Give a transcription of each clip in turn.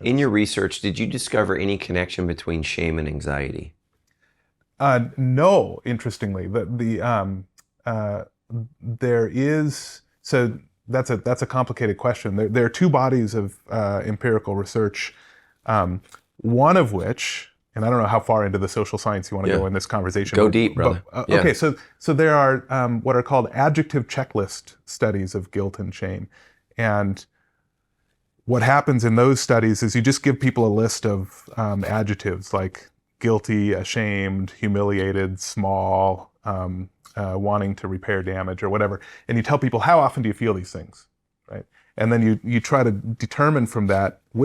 In your research, did you discover any connection between shame and anxiety? No, interestingly, uh, there is. So that's a complicated question. There are two bodies of empirical research, one of which, and I don't know how far into the social science you want to Yeah. go in this conversation. Go deep, brother. Yeah. Okay, so there are what are called adjective checklist studies of guilt and shame, and what happens in those studies is you just give people a list of adjectives like guilty, ashamed, humiliated, small, wanting to repair damage or whatever, and you tell people how often do you feel these things, right? And then you try to determine from that who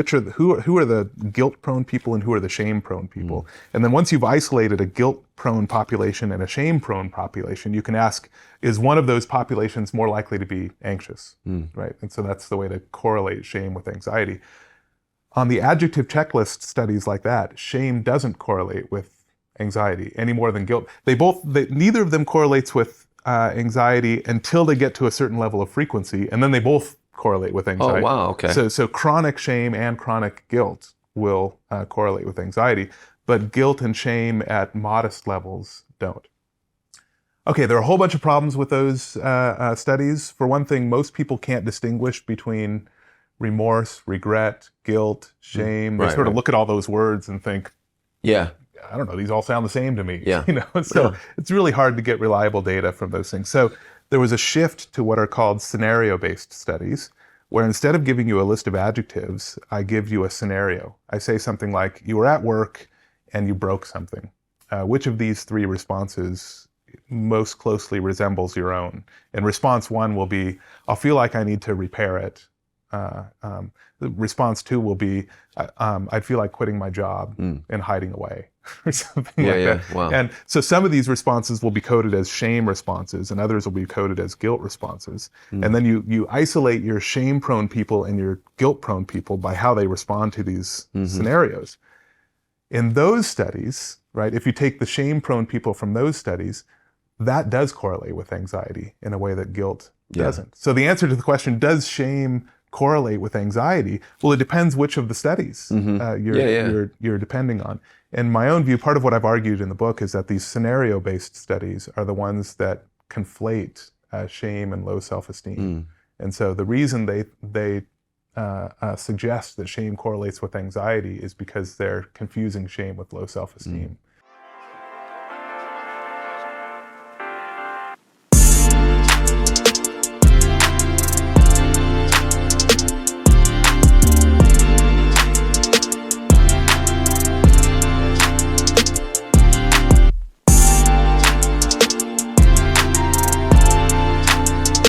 are the guilt-prone people and who are the shame-prone people. And then once you've isolated a guilt-prone population and a shame-prone population, you can ask, is one of those populations more likely to be anxious, right? And so that's the way to correlate shame with anxiety. On the adjective checklist studies like that, shame doesn't correlate with anxiety any more than guilt. Neither of them correlates with anxiety until they get to a certain level of frequency, and then they both correlate with Oh, anxiety. wow. Okay. So chronic shame and chronic guilt will correlate with anxiety, but guilt and shame at modest levels don't. Okay, there are a whole bunch of problems with those studies. For one thing, most people can't distinguish between remorse, regret, guilt, shame. They sort of look at all those words and think, Yeah. I don't know, these all sound the same to me. Yeah. So it's really hard to get reliable data from those things. So there was a shift to what are called scenario-based studies, where instead of giving you a list of adjectives, I give you a scenario. I say something like, you were at work and you broke something. Which of these three responses most closely resembles your own? And response one will be, I'll feel like I need to repair it. Response two will be, I'd feel like quitting my job and hiding away or something like that. Wow. And so some of these responses will be coded as shame responses and others will be coded as guilt responses. And then you isolate your shame-prone people and your guilt-prone people by how they respond to these scenarios. In those studies, right, if you take the shame-prone people from those studies, that does correlate with anxiety in a way that guilt doesn't. So the answer to the question, does shame correlate with anxiety? Well, it depends which of the studies you're depending on. In my own view, part of what I've argued in the book is that these scenario-based studies are the ones that conflate shame and low self-esteem. And so the reason they suggest that shame correlates with anxiety is because they're confusing shame with low self-esteem.